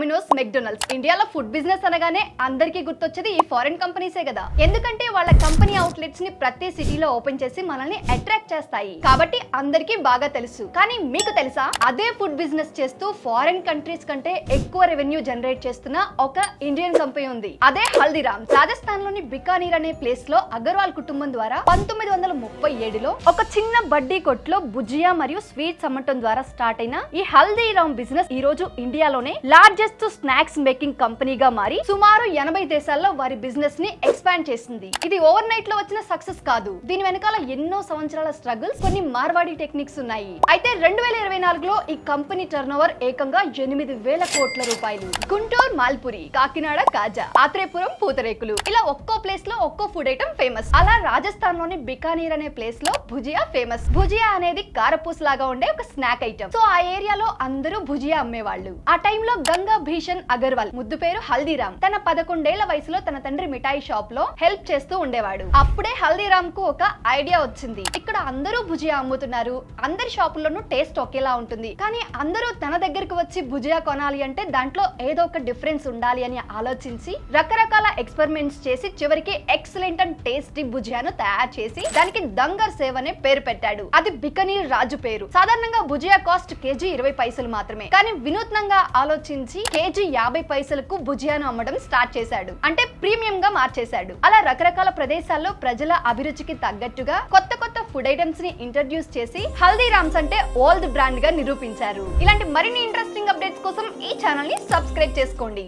Domino's, McDonald's. ఇండియాలో food business అనగానే అందరికీ గుర్తొచ్చేది ఈ ఫారెన్ కంపెనీసే కదా. ఎందుకంటే వాళ్ళ కంపెనీ అవుట్లెట్స్ ని ప్రతి సిటీలో ఓపెన్ చేసి మనల్ని అట్రాక్ట్ చేస్తాయి కాబట్టి అందరికీ బాగా తెలుసు. కానీ మీకు తెలుసా, అదే ఫుడ్ బిజినెస్ చేస్తూ ఫారెన్ కంట్రీస్ కంటే ఎక్కువ రెవెన్యూ జనరేట్ చేస్తున్న ఒక ఇండియన్ కంపెనీ ఉంది. అదే హల్దీరామ్స్. రాజస్థాన్ లోని బికానీర్ అనే ప్లేస్ లో అగర్వాల్ కుటుంబం ద్వారా 1937లో ఒక చిన్న బడ్డీ కొట్లో భుజియా మరియు స్వీట్స్ అమ్మటం ద్వారా స్టార్ట్ అయిన ఈ హల్దీరామ్ బిజినెస్ ఈ రోజు ఇండియాలోనే లార్జెస్ట్ స్నాక్స్ మేకింగ్ కంపెనీగా మారి సుమారు 80 దేశాల్లో వారి బిజినెస్ ని ఎక్స్పాండ్ చేసింది. ఇది ఓవర్ నైట్ లో వచ్చిన సక్సెస్ కాదు. దీని వెనకాల ఎన్నో సంవత్సరాల స్ట్రగుల్స్, కొన్ని మార్వాడి టెక్నిక్స్ ఉన్నాయి. అయితే 2024లో ఈ కంపెనీ టర్నోవర్ ఏకంగా 8,000 కోట్ల రూపాయలు. గుంటూరు మాల్పురి, కాకినాడ కాజా, ఆత్రేపురం పూతరేకులు, ఇలా ఒక్కో ప్లేస్ లో ఒక్కో ఫుడ్ ఐటమ్ ఫేమస్. అలా రాజస్థాన్ లోని బికానీర్ అనే ప్లేస్ లో భుజియా ఫేమస్. భుజియా అనేది కారపూస్ లాగా ఉండే ఒక స్నాక్ ఐటమ్. సో ఆ ఏరియాలో అందరూ భుజియా అమ్మేవాళ్ళు. ఆ టైంలో గంగా భీషణ్ అగర్వాల్, ముద్దు పేరు హల్దీరామ్, తన 11 ఏళ్ల వయసులో తన తండ్రి మిఠాయి షాప్ లో హెల్ప్ చేస్తూ ఉండేవాడు. అప్పుడే హల్దీరామ్ కు ఒక ఐడియా వచ్చింది. ఇక్కడ అందరూ భుజియా అమ్ముతున్నారు, అందరి షాపుల్లోనూ టేస్ట్ ఒకేలా ఉంటుంది, కానీ అందరూ తన దగ్గరకు వచ్చి భుజియా కొనాలి అంటే దాంట్లో ఏదో ఒక డిఫరెన్స్ ఉండాలి అని ఆలోచించి రకరకాల ఎక్స్పెరిమెంట్స్ చేసి చివరికి ఎక్సలెంట్ అండ్ టేస్టీ భుజియాను తయారు చేసి దానికి దంగర్ సేవ్ అనే పేరు పెట్టాడు. అది బికనీర్ రాజు పేరు. సాధారణంగా భుజియా కాస్ట్ కేజీ 20 పైసలు మాత్రమే, కానీ వినూత్నంగా ఆలోచించి కేజీ 50 పైసలకు భుజియాను అమ్మడం స్టార్ట్ చేశాడు. అంటే ప్రీమియం గా మార్చేశాడు. అలా రకరకాల ప్రదేశాల్లో ప్రజల అభిరుచికి తగ్గట్టుగా కొత్త కొత్త ఫుడ్ ఐటమ్స్ ని ఇంట్రడ్యూస్ చేసి హల్దీరామ్స్ అంటే ఓల్డ్ బ్రాండ్ గా నిరూపించారు. ఇలాంటి మరిన్ని ఇంట్రెస్టింగ్ అప్డేట్స్ కోసం ఈ ఛానల్ ని సబ్స్క్రైబ్ చేసుకోండి.